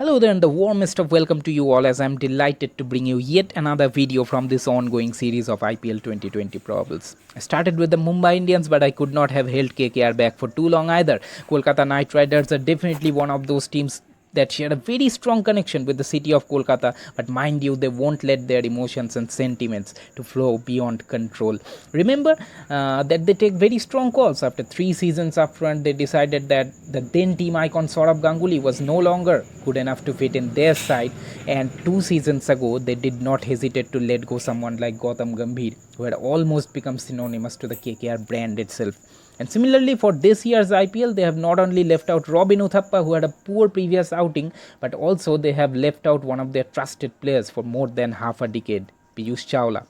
Hello there and the warmest of welcome to you all as I'm delighted to bring you yet another video from this ongoing series of IPL 2020 probables. I started with the Mumbai Indians but I could not have held KKR back for too long either. Kolkata Knight Riders are definitely one of those teams that share a very strong connection with the city of Kolkata, but mind you, they won't let their emotions and sentiments to flow beyond control. Remember that they take very strong calls. After 3 seasons up front, they decided that the then team icon Saurabh Ganguly was no longer good enough to fit in their side, and 2 seasons ago, they did not hesitate to let go someone like Gautam Gambhir, who had almost become synonymous to the KKR brand itself. And similarly, for this year's IPL, they have not only left out Robin Uthappa, who had a poor previous outing, but also they have left out one of their trusted players for more than half a decade, Piyush Chawla.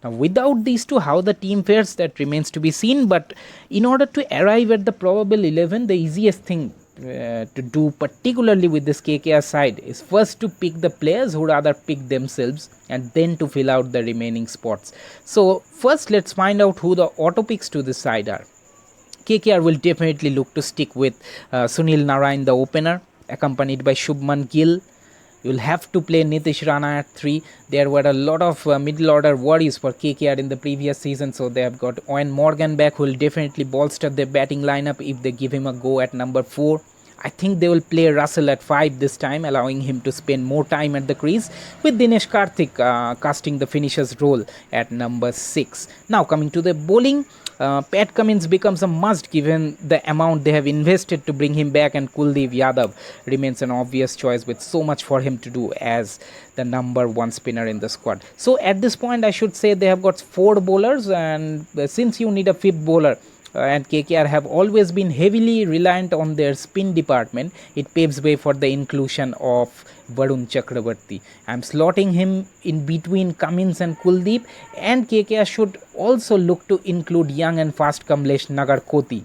Now, without these two, how the team fares, that remains to be seen. But in order to arrive at the probable 11, the easiest thing to do, particularly with this KKR side, is first to pick the players who rather pick themselves and then to fill out the remaining spots. So, first, let's find out who the auto picks to this side are. KKR will definitely look to stick with Sunil Narayan, the opener, accompanied by Shubman Gill. You'll have to play Nitish Rana at 3. There were a lot of middle order worries for KKR in the previous season, so they have got Owen Morgan back, who will definitely bolster their batting lineup if they give him a go at number 4. I think they will play Russell at 5 this time, allowing him to spend more time at the crease, with Dinesh Karthik casting the finisher's role at number 6. Now, coming to the bowling, Pat Cummins becomes a must given the amount they have invested to bring him back, and Kuldeep Yadav remains an obvious choice with so much for him to do as the number 1 spinner in the squad. So at this point, I should say they have got 4 bowlers, and since you need a 5th bowler, and KKR have always been heavily reliant on their spin department, it paves way for the inclusion of Varun Chakravarti. I'm slotting him in between Cummins and Kuldeep, and KKR should also look to include young and fast Kamlesh Nagarkoti.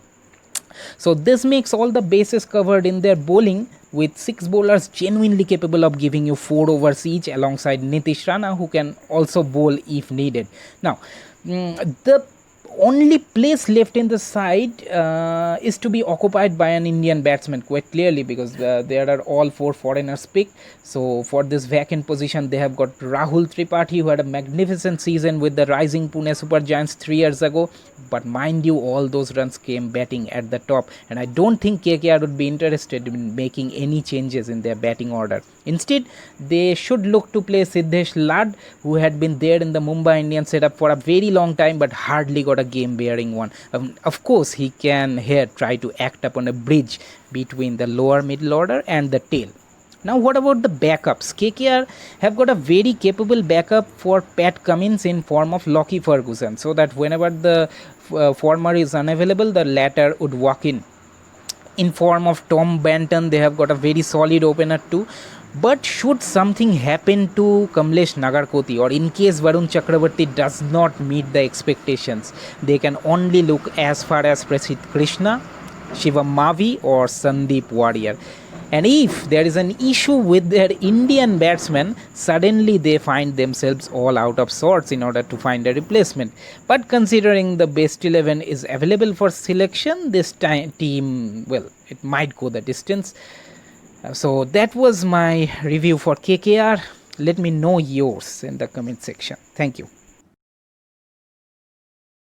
So this makes all the bases covered in their bowling, with 6 bowlers genuinely capable of giving you 4 overs each, alongside Nitish Rana, who can also bowl if needed. Now, the only place left in the side is to be occupied by an Indian batsman, quite clearly, because there are all 4 foreigners picked. So for this vacant position, they have got Rahul Tripathi, who had a magnificent season with the rising Pune Super Giants 3 years ago. But mind you, all those runs came batting at the top, and I don't think KKR would be interested in making any changes in their batting order. Instead, they should look to play Siddesh Lad, who had been there in the Mumbai Indians setup for a very long time but hardly got a game-bearing one. Of course, he can here try to act upon a bridge between the lower middle order and the tail. Now, what about the backups? KKR have got a very capable backup for Pat Cummins in form of Lockie Ferguson, so that whenever the former is unavailable, the latter would walk in form of Tom Banton. They have got a very solid opener too. But should something happen to Kamlesh Nagarkoti, or in case Varun Chakravarti does not meet the expectations, they can only look as far as Prasidh Krishna, Shivam Mavi or Sandeep Warrior. And if there is an issue with their Indian batsmen, suddenly they find themselves all out of sorts in order to find a replacement. But considering the best 11 is available for selection, this team, well, it might go the distance. So that was my review for KKR. Let me know yours in the comment section. Thank you.